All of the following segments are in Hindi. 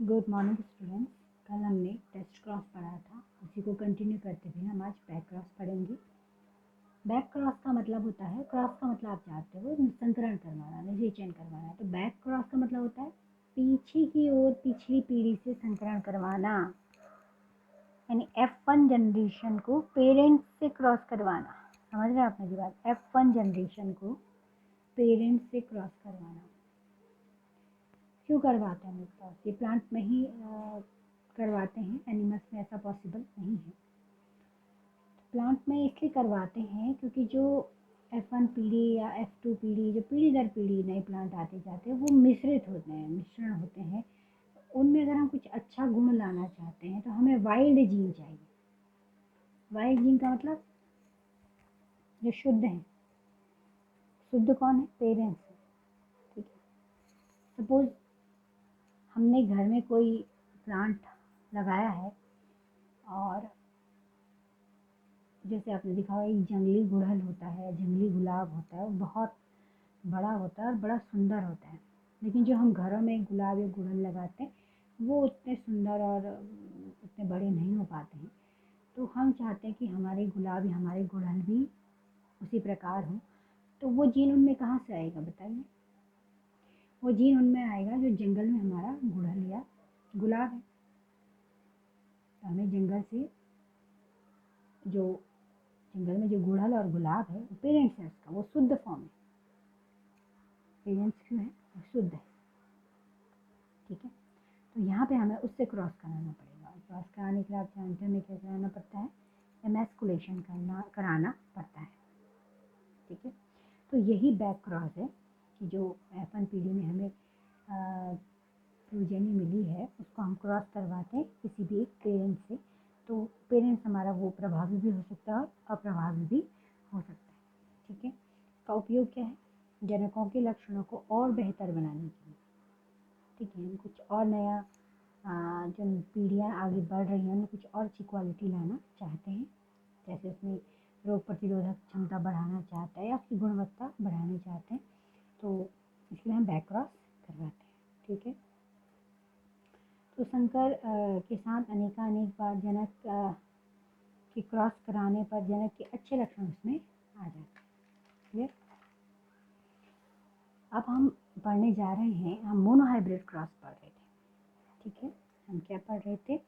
Good morning students. कल हमने टेस्ट क्रॉस पढ़ा था, उसी को कंटिन्यू करते हुए हम आज बैक क्रॉस पढ़ेंगे। बैक क्रॉस का मतलब होता है, क्रॉस का मतलब आप जानते हो संकरण करवाना, निषेचन करवाना। तो बैक क्रॉस का मतलब होता है पीछे की ओर, पिछली पीढ़ी से संकरण करवाना, यानी F1 जनरेशन को पेरेंट्स से क्रॉस करवाना। समझ रहे हैं आप मेरी बात? F1 जनरेशन को पेरेंट्स से क्रॉस करवाना। क्यों करवाते हैं क्रॉस? ये प्लांट में ही करवाते हैं, एनिमल्स में ऐसा पॉसिबल नहीं है। प्लांट में इसलिए करवाते हैं क्योंकि जो F1 पीढ़ी या F2 पीढ़ी, जो पीढ़ी दर पीढ़ी नए प्लांट आते जाते हैं, वो मिश्रित होते हैं, मिश्रण होते हैं। उनमें अगर हम कुछ अच्छा गुण लाना चाहते हैं तो हमें वाइल्ड जीन चाहिए। वाइल्ड जीन का मतलब जो शुद्ध है। शुद्ध कौन है? पेरेंट्स है। ठीक है। सपोज हमने घर में कोई प्लांट लगाया है और जैसे आपने देखा होगा एक जंगली गुड़हल होता है, जंगली गुलाब होता है, वो बहुत बड़ा होता है और बड़ा सुंदर होता है। लेकिन जो हम घरों में गुलाब या गुड़हल लगाते हैं वो उतने सुंदर और उतने बड़े नहीं हो पाते हैं। तो हम चाहते हैं कि हमारे गुलाब या हमारे गुड़हल भी उसी प्रकार हो। तो वो जीन उनमें कहाँ से आएगा बताइए? वो जीन उनमें आएगा जो जंगल में हमारा गुड़हल या गुलाब है। तो हमें जंगल से जो जंगल में जो गुड़हल और गुलाब है वो पेरेंट्स है उसका, वो शुद्ध फॉर्म है। पेरेंट्स क्यों है? वो शुद्ध है। ठीक है। तो यहाँ पे हमें उससे क्रॉस कराना पड़ेगा। क्रॉस कराने के लिए आप जानते हैं हमें क्या कराना पड़ता है? एमैस्कुलेशन कराना पड़ता है। ठीक है। तो यही बैक क्रॉस है कि जो F1 पीढ़ी में हमें प्रोजेनी मिली है उसको हम क्रॉस करवाते हैं किसी भी एक पेरेंट्स से। तो पेरेंट्स हमारा वो प्रभावी भी हो सकता है और अप्रभावी भी हो सकता है। ठीक है। इसका उपयोग क्या है? जनकों के लक्षणों को और बेहतर बनाने के लिए। ठीक है। हम कुछ और नया जो पीढ़ियाँ आगे बढ़ रही हैं उनमें कुछ और अच्छी क्वालिटी लाना चाहते हैं। जैसे उसमें रोग प्रतिरोधक क्षमता बढ़ाना चाहता है या उसकी गुणवत्ता बढ़ाना चाहते हैं, तो इसलिए हम बैक क्रॉस करवाते हैं। ठीक है। तो संकर के साथ अनेकानेक बार जनक के क्रॉस कराने पर जनक के अच्छे लक्षण उसमें आ जाते हैं। क्लियर? अब हम पढ़ने जा रहे हैं, हम मोनोहाइब्रिड क्रॉस पढ़ रहे थे। ठीक है। हम क्या पढ़ रहे थे?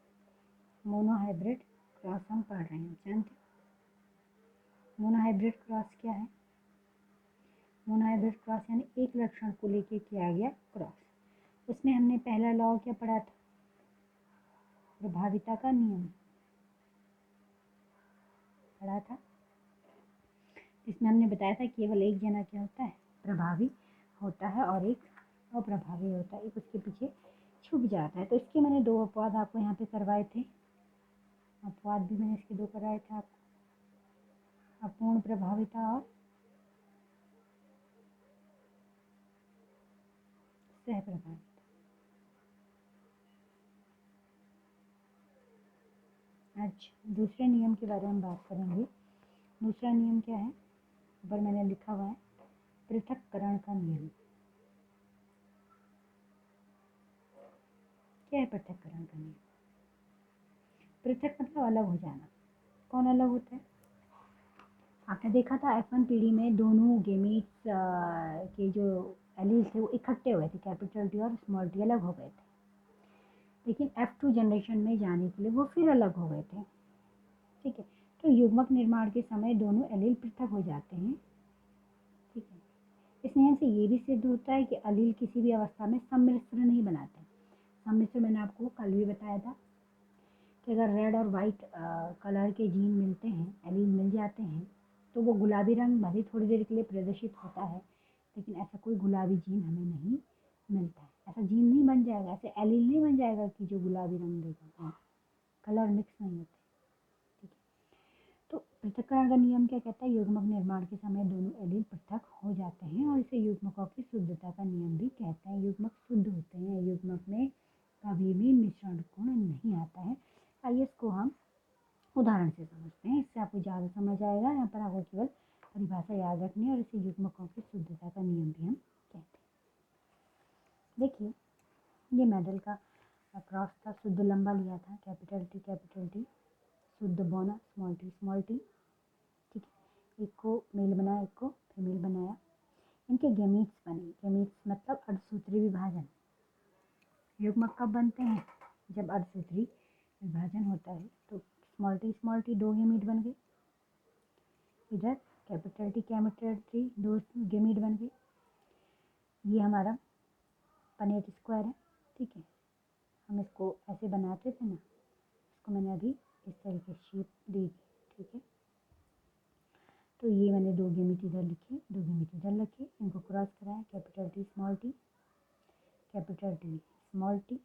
मोनोहाइब्रिड क्रॉस हम पढ़ रहे हैं। जानते मोनोहाइब्रिड क्रॉस क्या है? मोनोहाइब्रिड क्रॉस यानी एक लक्षण को लेके किया गया क्रॉस। उसमें हमने पहला लॉ क्या पढ़ा था? प्रभाविता का नियम पढ़ा था, जिसमें हमने बताया था केवल एक जना क्या होता है? प्रभावी होता है और एक अप्रभावी होता है, एक उसके पीछे छुप जाता है। तो इसके मैंने दो अपवाद आपको यहाँ पे करवाए थे। अपवाद भी मैंने इसके दो कराए थे आपको, अपूर्ण प्रभाविता और सह प्रभाविता। अच्छा, दूसरे नियम के बारे में बात करेंगे। दूसरा नियम क्या है? ऊपर मैंने लिखा हुआ है पृथक्करण का नियम। क्या है पृथक्करण का नियम? पृथक मतलब अलग हो जाना। कौन अलग होता है? आपने देखा था F1 पीढ़ी में दोनों गेमीट्स के जो एलील्स थे वो इकट्ठे हुए थे, कैपिटल टी और स्मॉल टी अलग हो गए थे। लेकिन F2 जनरेशन में जाने के लिए वो फिर अलग हो गए थे। ठीक है। तो युग्मक निर्माण के समय दोनों एलील पृथक हो जाते हैं। ठीक है। इस नियम से ये भी सिद्ध होता है कि एलील किसी भी अवस्था में सम्मिश्र नहीं बनाते। सम्मिश्र मैंने आपको कल भी बताया था कि अगर रेड और वाइट कलर के जीन मिलते हैं, एलील मिल जाते हैं, तो वो गुलाबी रंग भले थोड़ी देर के लिए प्रदर्शित होता है, लेकिन ऐसा कोई गुलाबी जीन हमें नहीं मिलता है। ऐसा जीन नहीं बन जाएगा, ऐसे एलील नहीं बन जाएगा कि जो गुलाबी रंग देगा। हाँ, कलर मिक्स नहीं होते। ठीक है। तो पृथक्करण का नियम क्या कहता है? युग्मक निर्माण के समय दोनों एलील पृथक हो जाते हैं और इसे युग्मकों की शुद्धता का नियम भी कहते हैं। युग्मक शुद्ध होते हैं, युग्मक में कभी भी मिश्रण गुण नहीं आता है। आइए इसको हम उदाहरण से समझते हैं, इससे आपको ज़्यादा समझ आएगा। यहाँ पर आपको केवल परिभाषा याद रखनी है और इसे युग्मकों की शुद्धता का नियम भी हम कहते हैं। देखिए, ये मेडल का क्रॉस था, शुद्ध लंबा लिया था, कैपिटल टी, शुद्ध बौना स्मॉल टी। ठीक है, एक को मेल बनाया, एक को फीमेल बनाया, इनके गेमीट्स बने। गेमीट्स मतलब अर्धसूत्री विभाजन। युग्मक कब बनते हैं? जब अर्धसूत्री विभाजन होता है। तो स्मॉल टी दो गेमीट बन गए, इधर कैपिटल टी दो गेमीट बन गए। ये हमारा पनेट स्क्वायर है। ठीक है, हम इसको ऐसे बनाते थे ना, इसको मैंने अभी इस तरीके से शेप दी थी। ठीक है, तो ये मैंने दो गेमीट इधर लिखे, दो गेमीट इधर रखे, इनको क्रॉस कराया, capital T small T, capital T small T,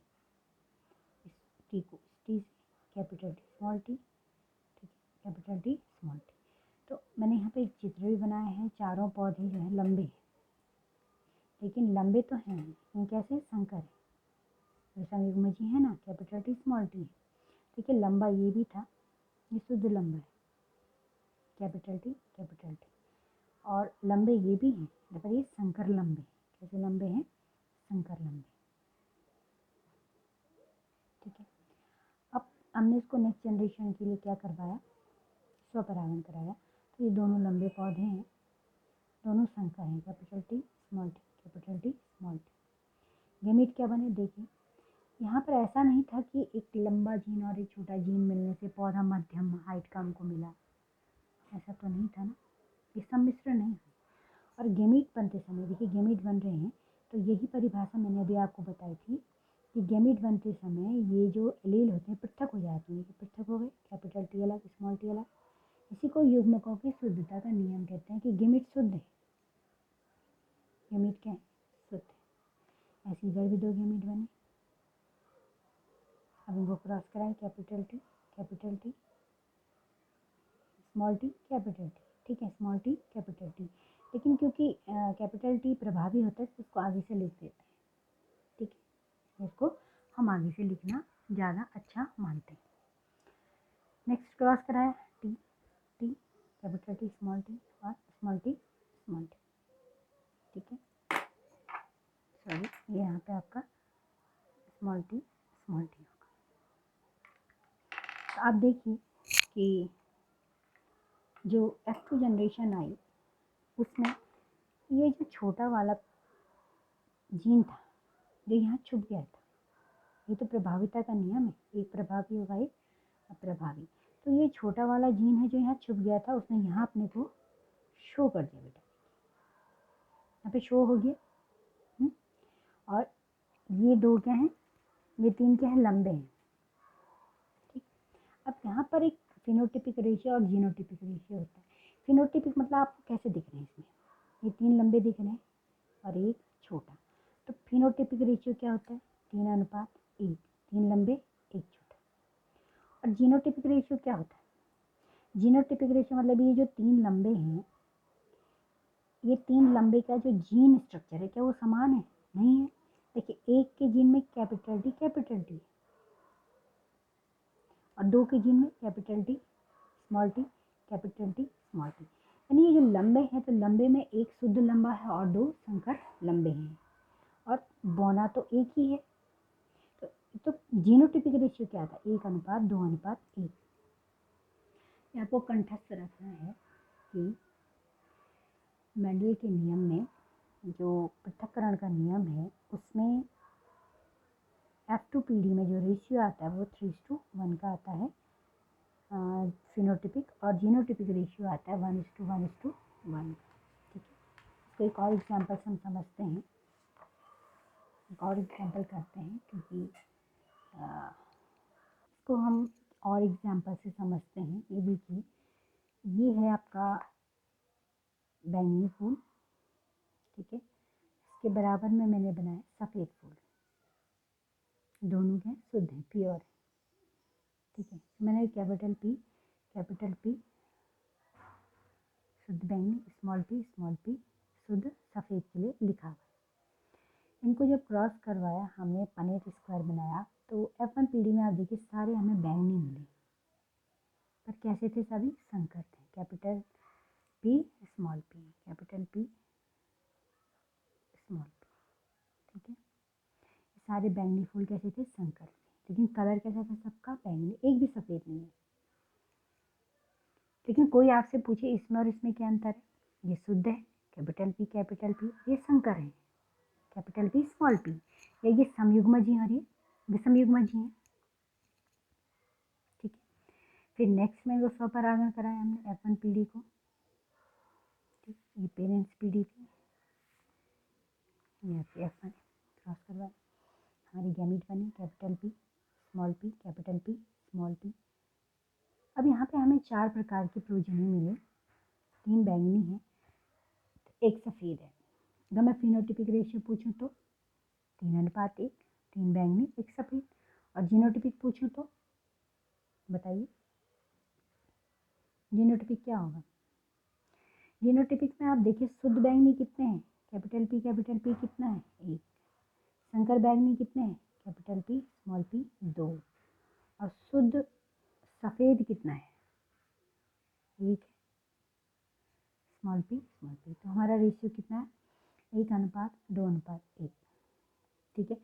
इस टी को इस टी से, कैपिटल टी स्मॉल टी, ठीक है, कैपिटल टी स्मॉल टी। तो मैंने यहाँ पे एक चित्र भी बनाया है। चारों पौधे जो है लंबे हैं, लेकिन लंबे तो हैं, ये कैसे संकर है, जैसा युग्मजी है ना, कैपिटल टी स्मॉल टी है। ठीक है, लंबा ये भी था, ये शुद्ध लंबा है, कैपिटल टी, और लंबे ये भी हैं, पर ये संकर लंबे। कैसे लंबे हैं? संकर लंबे। ठीक है, अब हमने इसको नेक्स्ट जनरेशन के लिए क्या करवाया? स्वपरागण कराया। तो ये दोनों लंबे पौधे हैं, दोनों संकर हैं, capital T small T, capital T small T. Gamete क्या बने? देखिए, यहाँ पर ऐसा नहीं था कि एक लंबा जीन और एक छोटा जीन मिलने से पौधा मध्यम हाइट का हमको मिला, ऐसा तो नहीं था ना, ये सम्मिश्रण नहीं है। और गेमीट बनते समय, देखिए गेमीट बन रहे हैं, तो यही परिभाषा मैंने अभी आपको बताई थी कि गेमीट बनते समय ये जो एलील होते हैं पृथक हो जाते हैं, पृथक हो गए, कैपिटल टी अलग स्मॉल टी अलग। इसी को युग्मकों की शुद्धता का नियम कहते हैं कि गेमीट शुद्ध है। गेमीट क्या है? शुद्ध है। ऐसे इधर भी दो गेमीट बने, अब इनको क्रॉस कराएं, capital T small T capital T. ठीक है, स्मॉल टी कैपिटल टी, लेकिन क्योंकि कैपिटल टी प्रभावी होता है तो उसको आगे से लिख देते हैं। ठीक है, इसको हम आगे से लिखना ज़्यादा अच्छा मानते हैं। नेक्स्ट क्रॉस कराया, T capital T small T और स्मॉल टी। ठीक है, सॉरी, ये यहाँ पे आपका स्मॉल टी होगा। तो आप देखिए कि जो F2 जनरेशन आई उसमें ये जो छोटा वाला जीन था जो यहाँ छुप गया था, ये तो प्रभाविता का नियम है, एक प्रभावी होगा एक अप्रभावी। तो ये छोटा वाला जीन है जो यहाँ छुप गया था, उसने यहाँ अपने को शो कर दिया बेटा, यहाँ पे शो हो गया। और ये दो क्या हैं? ये तीन क्या है? लंबे हैं। ठीक, अब यहाँ पर एक फिनोटिपिक रेशियो और जीनोटिपिक रेशियो होता है। फिनोटिपिक मतलब आपको कैसे दिख रहे हैं इसमें, ये तीन लंबे दिख रहे हैं और एक छोटा। तो फिनोटिपिक रेशियो क्या होता है? 3:1, तीन लंबे एक छोटा। और जीनोटिपिक रेशियो क्या होता है? जीनोटिपिक रेशियो मतलब ये जो तीन लंबे हैं, ये तीन लंबे का जो जीन स्ट्रक्चर है क्या वो समान है? नहीं है। देखिए, एक के जीन में कैपिटल टी और दो के जीन में capital T small T, capital T small T. यानी ये जो लंबे हैं, तो लंबे में एक शुद्ध लंबा है और दो संकर लंबे हैं, और बौना तो एक ही है। तो जीनोटिपिक रेशियो क्या था? 1:2:1। ये आपको कंठस्थ रखना है कि मेंडल के नियम में जो पृथक्करण का नियम है उसमें F2 पीढ़ी में जो रेशियो आता है वो 3:1 का आता है फिनोटिपिक, और जीनोटिपिक रेशियो आता है 1:1:1। ठीक है, तो एक और एग्जाम्पल से हम समझते हैं, एक और एग्जाम्पल करते हैं, क्योंकि इसको हम और एग्जाम्पल से समझते हैं। ये देखिए, ये है आपका बैंगनी फूल। ठीक है, इसके बराबर में मैंने बनाया सफ़ेद फूल, दोनों क्या शुद्ध हैं, प्योर है। ठीक है, मैंने कैपिटल पी शुद्ध बैंगनी, स्मॉल पी शुद्ध सफ़ेद के लिए लिखा हुआ है। इनको जब क्रॉस करवाया, हमने पनेट स्क्वायर बनाया, तो F1 पीढ़ी में आप देखिए सारे हमें बैंगनी मिले, पर कैसे थे? सभी संकर थे, capital P small P, capital P small P. ठीक है, सारे बैंगनी फूल कैसे थे, संकर थे, लेकिन कलर कैसा था सबका, बैंगनी, एक भी सफ़ेद नहीं है। लेकिन कोई आपसे पूछे इसमें और इसमें क्या अंतर है, ये शुद्ध है, कैपिटल पी, ये संकर है, कैपिटल पी स्मॉल पी, या ये समयुग्मजी और ये विषमयुग्मजी हैं। ठीक है, फिर नेक्स्ट में वो स्वपरागण कराया हमने F1 पीढ़ी को। ठीक, ये पेरेंट्स पीढ़ी थी, यहाँ पे F1 क्रॉस करवाया, हमारी गैमीट बनी capital P small P, capital P small P. अब यहाँ पे हमें 4 प्रकार की प्रोजेनी मिले, 3 बैंगनी है, एक सफ़ेद है। अगर मैं फिनोटिपिक रेशियो पूछूं तो 3:1, 3 बैंगनी 1 सफ़ेद। और जीनोटिपिक पूछूं तो बताइए जीनोटिपिक क्या होगा। जीनोटिपिक में आप देखिए शुद्ध बैंगनी कितने हैं, कैपिटल पी कितना है, 1। संकर बैंगनी कितने हैं, कैपिटल पी स्मॉल पी 2। और शुद्ध सफ़ेद कितना है, 1 है, स्मॉल पी। तो हमारा रेशियो कितना है, 1:2:1। ठीक है,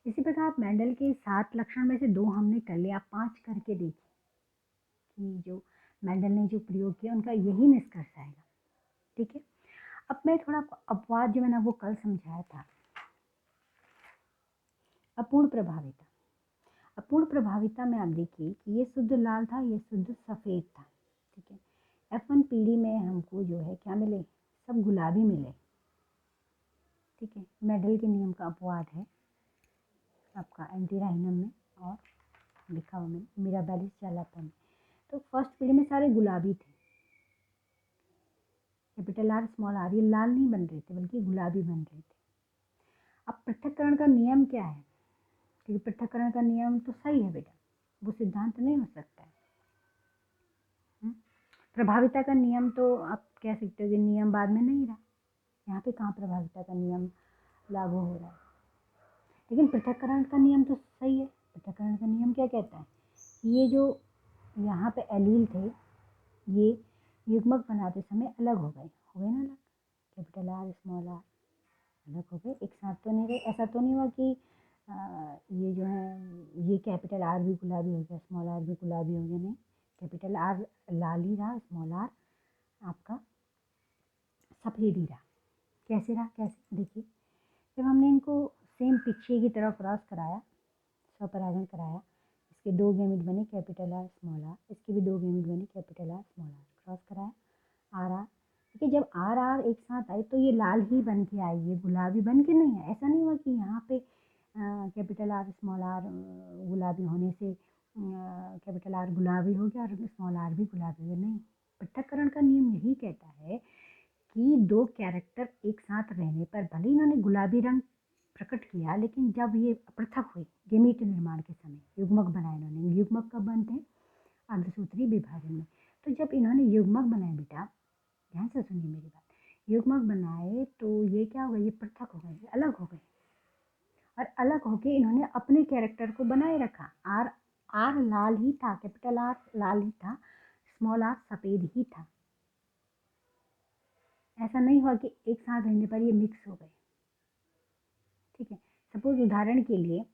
इसी प्रकार आप मेंडल के 7 लक्षण में से 2 हमने कर लिए, आप 5 करके देखिए कि जो मेंडल ने जो प्रयोग किया उनका यही निष्कर्ष आएगा। ठीक है, अब मैं थोड़ा अपवाद जो मैंने वो कल समझाया था, अपूर्ण प्रभाविता। अपूर्ण प्रभाविता में आप देखिए कि ये शुद्ध लाल था, ये शुद्ध सफ़ेद था। ठीक है, F1 पीढ़ी में हमको जो है क्या मिले, सब गुलाबी मिले। ठीक है, मेंडल के नियम का अपवाद है आपका एंटीराइनम में और लिखा हुआ में मिराबैलिस चालापा में। तो फर्स्ट पीढ़ी में सारे गुलाबी थे, कैपिटल आर स्मॉल आर, ये लाल नहीं बन रहे थे बल्कि गुलाबी बन रहे थे। अब पृथक्करण का नियम क्या है, क्योंकि पृथक्करण का नियम तो सही है बेटा, वो सिद्धांत नहीं हो सकता है। प्रभाविता का नियम तो आप कह सकते हो कि नियम बाद में नहीं रहा, यहाँ पे कहाँ प्रभाविता का नियम लागू हो रहा है। लेकिन पृथक्करण का नियम तो सही है। पृथक्करण का नियम क्या कहता है, ये जो यहाँ पे एलील थे ये युग्मक बनाते समय अलग हो गए ना अलग, कैपिटल आर स्मॉल आर अलग हो गए, एक साथ तो नहीं रहे। ऐसा तो नहीं हुआ कि ये जो है ये कैपिटल आर भी गुलाबी हो गया, स्मॉल आर भी गुलाबी हो गया, नहीं, कैपिटल आर लाल ही रहा, स्मॉल आर आपका सफ़ेद ही रहा। कैसे रहा, कैसे देखिए, जब हमने इनको सेम पीछे की तरफ क्रॉस कराया, स्वपरागण कराया, इसके 2 गैमीट बने कैपिटल आर स्मॉल आर, इसके भी 2 गैमीट बने capital R small R, cross कराया आर आर। देखिए जब आर आर एक साथ आए तो ये लाल ही बन के आई, ये गुलाबी बन के नहीं है। ऐसा नहीं हुआ कि यहाँ पे कैपिटल आर स्मॉल आर गुलाबी होने से कैपिटल आर गुलाबी हो गया और स्मॉल आर भी गुलाबी हो गया, नहीं। पृथक्करण का नियम यही कहता है कि 2 कैरेक्टर एक साथ रहने पर भले इन्होंने गुलाबी रंग प्रकट किया, लेकिन जब ये पृथक हुए गैमीट निर्माण के समय युग्मक बनाए इन्होंने। युग्मक कब बनते हैं, अर्धसूत्री विभाजन में। तो जब इन्होंने युग्मक बनाए बेटा, ध्यान से सुनिए मेरी बात, युग्मक बनाए तो ये क्या हो गए, ये पृथक हो गए, अलग हो गए। और अलग होके इन्होंने अपने कैरेक्टर को बनाए रखा। आर आर लाल ही था, कैपिटल आर लाल ही था, स्मॉल आर सफ़ेद ही था। ऐसा नहीं हुआ कि एक साथ रहने पर ये मिक्स हो गए। ठीक है, सपोज उदाहरण के लिए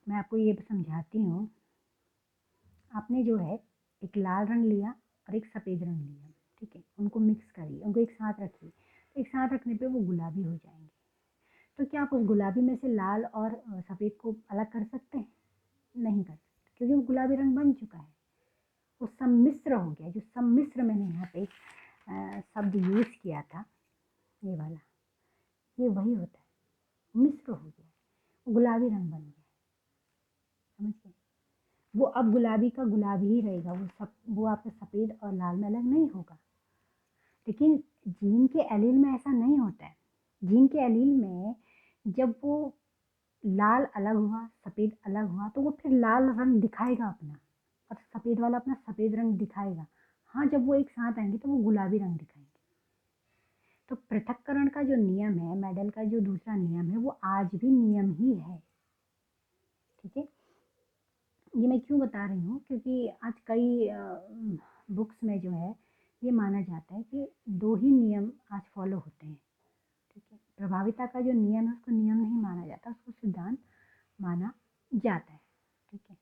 मैं आपको ये समझाती हूँ, आपने जो है एक लाल रंग लिया और एक सफ़ेद रंग लिया, ठीक है, उनको मिक्स करिए, उनको एक साथ रखिए, तो एक साथ रखने पे वो गुलाबी हो जाएंगे। तो क्या आप उस गुलाबी में से लाल और सफ़ेद को अलग कर सकते हैं, नहीं कर सकते, क्योंकि वो गुलाबी रंग बन चुका है, वो सम्मिश्र हो गया। जो सम्मिश्र मैंने यहाँ पे शब्द यूज़ किया था, ये वाला, ये वही होता है, मिश्र हो गया, वो गुलाबी रंग बन गया, समझ गए। वो अब गुलाबी का गुलाबी ही रहेगा, वो आपका सफ़ेद और लाल में अलग नहीं होगा। लेकिन जीन के एलील में ऐसा नहीं होता है। जीन के एलील में जब वो लाल अलग हुआ, सफ़ेद अलग हुआ, तो वो फिर लाल रंग दिखाएगा अपना, और सफ़ेद वाला अपना सफ़ेद रंग दिखाएगा। हाँ, जब वो एक साथ आएंगे तो वो गुलाबी रंग दिखाएंगे। तो पृथक्करण का जो नियम है, मेंडल का जो दूसरा नियम है, वो आज भी नियम ही है। ठीक है, ये मैं क्यों बता रही हूँ, क्योंकि आज कई बुक्स में जो है ये माना जाता है कि 2 ही नियम आज फॉलो होते हैं। ठीक है, प्रभाविता का जो नियम है उसको नियम नहीं माना जाता, उसको सिद्धांत माना जाता है। ठीक है,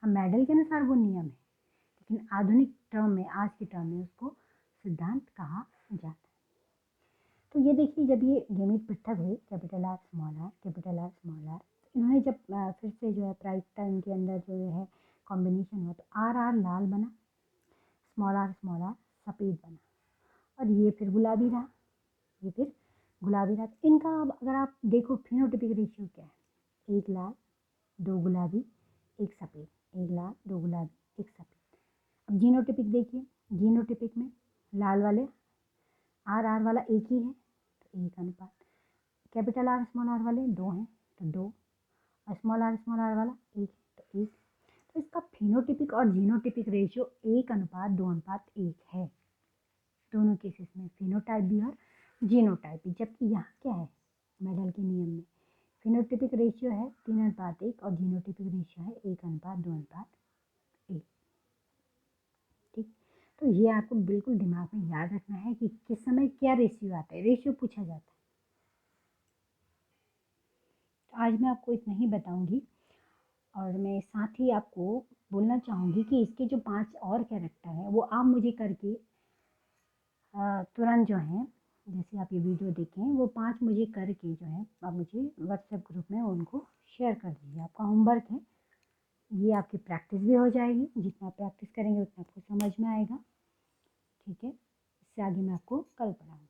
हम मेडल के अनुसार वो नियम है, लेकिन आधुनिक टर्म में, आज के टर्म में उसको सिद्धांत कहा जाता है। तो ये देखिए, जब ये गेमीट पृथक हुए, capital R small R, capital R small R, इन्होंने जब फिर से जो है प्रायिकता इनके अंदर जो है कॉम्बिनेशन हुआ, तो आर आर लाल बना, स्मॉल आर सफ़ेद बना, और ये फिर गुलाबी रहा, ये फिर गुलाबी रहा। इनका अब अगर आप देखो फिनोटिपिक रेशियो क्या है, 1 लाल 2 गुलाबी 1 सफ़ेद, 1 लाल 2 गुलाबी 1 सफ़ेद। अब जीनोटिपिक देखिए, जीनोटिपिक में लाल वाले आर आर वाला एक ही है तो 1 अनुपात, कैपिटल आर स्मॉल आर वाले 2 हैं तो 2, और स्मॉल आर वाला 1 है तो 1। तो इसका फिनोटिपिक और जीनोटिपिक रेशियो 1:2:1 है, दोनों केसेस में, फिनोटाइप भी और जीनोटाइप भी। जबकि यहाँ क्या है मेडल के नियम में, फिनोटिपिक रेशियो है 3:1 और जीनोटिपिक रेशियो है 1:2:1। ठीक, तो ये आपको बिल्कुल दिमाग में याद रखना है कि किस समय क्या रेशियो आता है, रेशियो पूछा जाता है। तो आज मैं आपको इतना ही बताऊंगी, और मैं साथ ही आपको बोलना चाहूँगी कि इसके जो 5 और कैरेक्टर हैं वो आप मुझे करके तुरंत जो है, जैसे आप ये वीडियो देखें, वो 5 मुझे करके जो है आप मुझे व्हाट्सएप ग्रुप में उनको शेयर कर दीजिए। आपका होमवर्क है, ये आपकी प्रैक्टिस भी हो जाएगी, जितना प्रैक्टिस करेंगे उतना आपको समझ में आएगा। ठीक है, इससे आगे मैं आपको कल पढ़ाऊँगी।